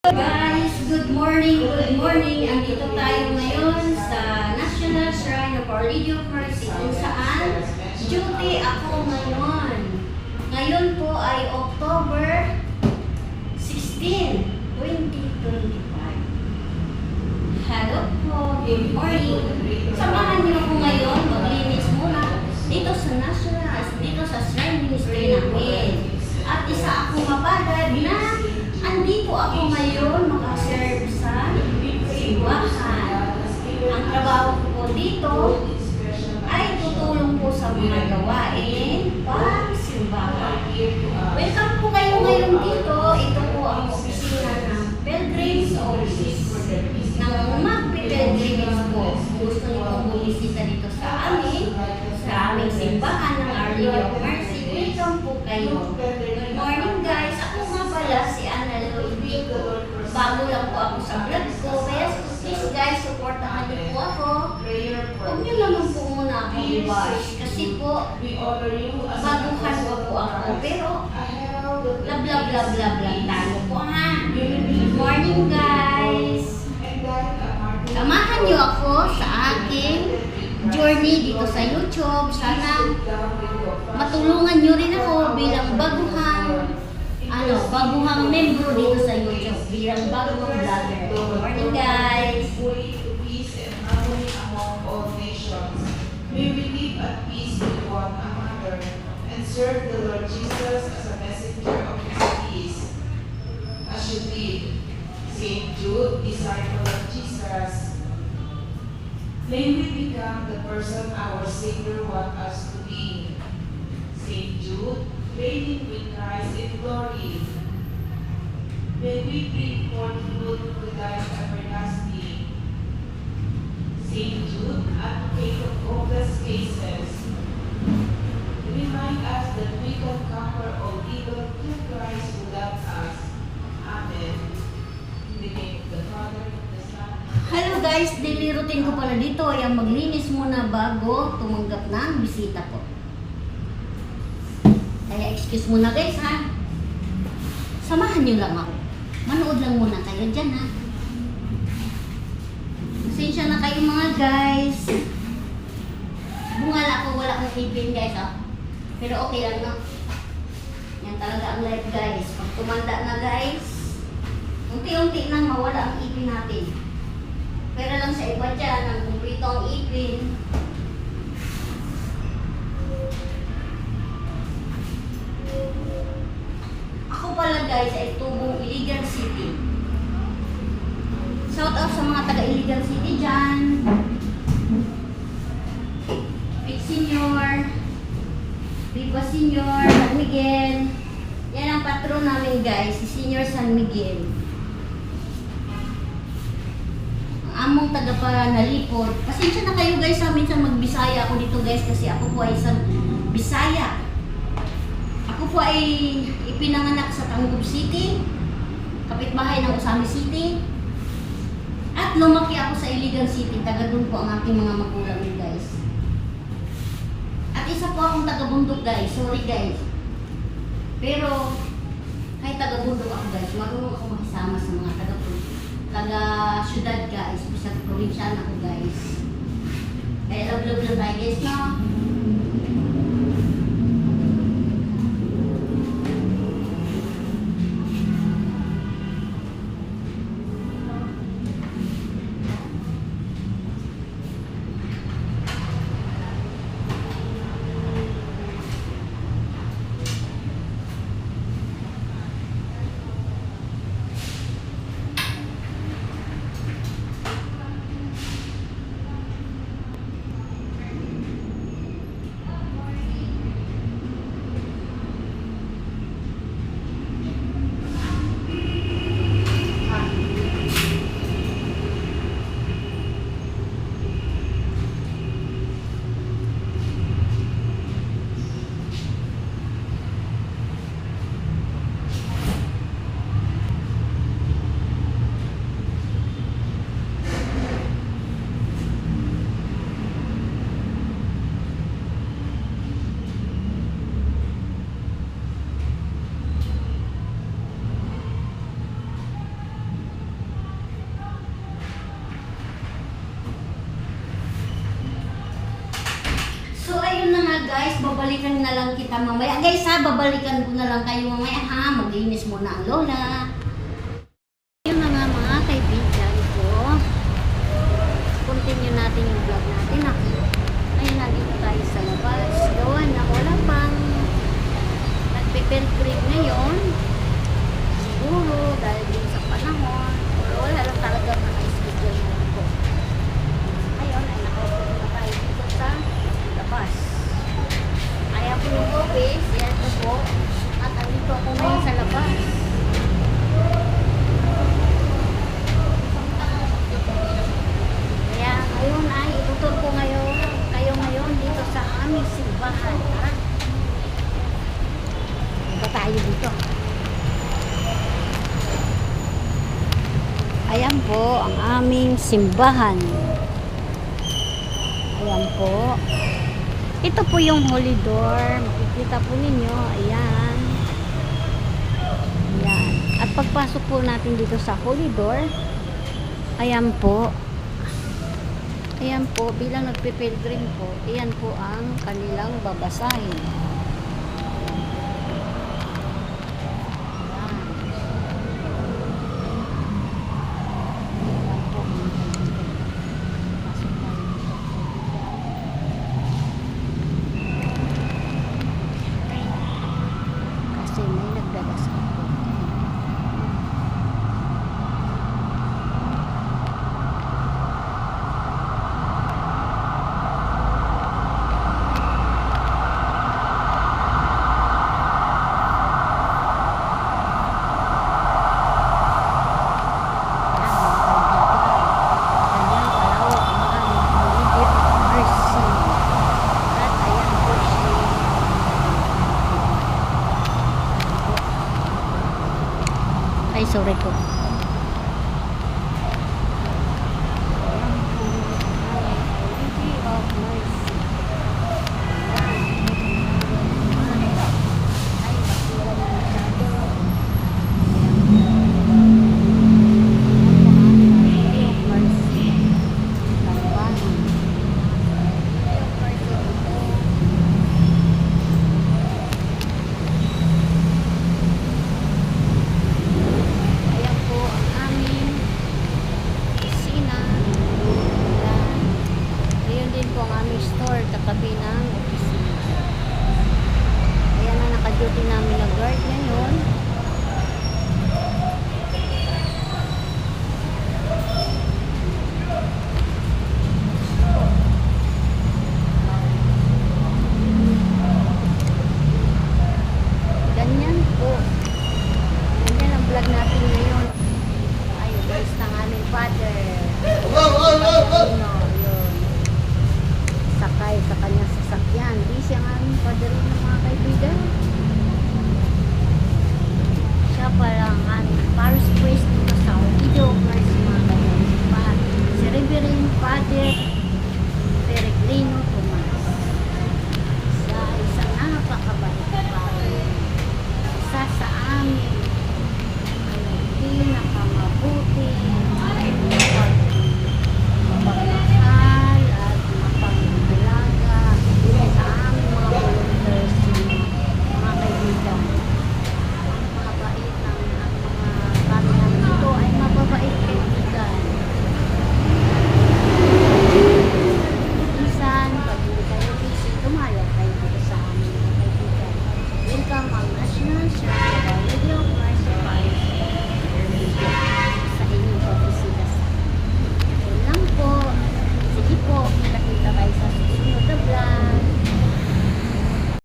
Guys, good morning, good morning. Andito tayo ngayon sa National Shrine of Our Lady of Mercy kung saan duty ako ngayon. Ngayon po ay October 16, 2025. Hello po, good morning. Samahan niyo ako ngayon, maglinis muna dito sa National, dito sa Shrine Ministry namin. At isa akong mapalad na andito ako ngayon makaserve sa simbahan. Ang trabaho ko po dito ay tutulong po sa mga gawain pang simbahan. Welcome po kayo ngayon dito. Ito po ang opisina ng Pilgrims Office. Nang magpipilgrimage po, gusto niyo pong bumisita dito sa aming simbahan ng Our Lady of Mercy. Welcome po kayo. Good morning guys. Ako nga pala si Ana Lloyd. Bago lang po ako sa vlog ko. Kaya please guys, supportahan niyo po ako. Huwag niyo naman po muna ako i-watch. Kasi po, baguhan ko po ako. Pero, bla bla bla bla bla tayo po ha. Good morning guys. Samahan niyo ako sa aking journey dito sa YouTube. Sana matulungan niyo rin ako bilang baguhang membro dito sa YouTube, bilang bagong vlogger. Good morning guys! May we live at peace with one another and serve the Lord Jesus as a messenger of His peace. As you did, Saint Jude, disciple of Jesus, may we become the person our Savior wants us to be. Saint Jude, reigning with Christ in glory. May we bring forth fruit to life everlasting. Saint Jude, advocate of hopeless cases, remind us that we can conquer all evil through Christ who loves us. Amen. In the name of the Father, and the Son, Hello guys! Daily routine ko pala dito ay ang maglinis muna bago tumanggap ng bisita po. Kaya excuse muna guys ha. Samahan niyo lang ako. Manood lang muna kayo dyan ha. Pasensya na kayo mga guys. Bungal ako, wala akong ipin guys ha. Pero okay lang no. Yan talaga ang life guys. Pag tumanda na guys, unti-unti nang mawala ang ipin natin. Pero lang sa iba dyan, ang kumpleto ang ipin. Ako pala guys ay tubong Iligan City. Shout out sa mga taga Iligan City dyan. Big Senior, Viva Senior, San Miguel. Yan ang patron namin guys, si Senior San Miguel. Ang among taga pa nalipod. Pasensya na kayo guys sa minsan magbisaya ako dito guys kasi ako po ay isang Bisaya. Ako po ay ipinanganak sa Tangub City, kapitbahay ng Usami City. At lumaki ako sa Iligan City, taga doon po ang aking mga magulang guys. At isa po akong taga-bundok guys, sorry guys. Pero kahit taga-bundok ako guys, marunong ako makisama sa mga taga-syudad guys, bisang probinsyan ako guys. Kaya love-love lang tayo guys no? guys, babalikan na lang kita mamaya. Guys ha, babalikan ko na lang kayo mamaya ha. Maglinis muna ang lola. Yun na nga mga kaibigan ko. Continue natin yung vlog natin ha. Ngayon nandito tayo sa labas. Gawa na wala pang nagpe-pilgrim ngayon. Siguro dahil din sa panahon. Pero wala lang talaga naka-schedule na po. Ngayon ay nakaupo na tayo dito sa labas. Kaya po yung office, yan po po. At andito ako ngayon sa labas. Kaya ngayon ay itutur ko kayo ngayon dito sa aming simbahan. Ha? Iba tayo dito. Ayan po ang aming simbahan. Ayan po. Ito po yung holy door. Makikita po ninyo. Ayan. Ayan. At pagpasok po natin dito sa holy door, ayan po. Ayan po. Bilang nagpipilgrim po, ayan po ang kanilang babasahin. Kasi may nagdadasal po. Kanyang kalawak ang aming paligid at mercy. At ayan po siya. Ay, sorry po.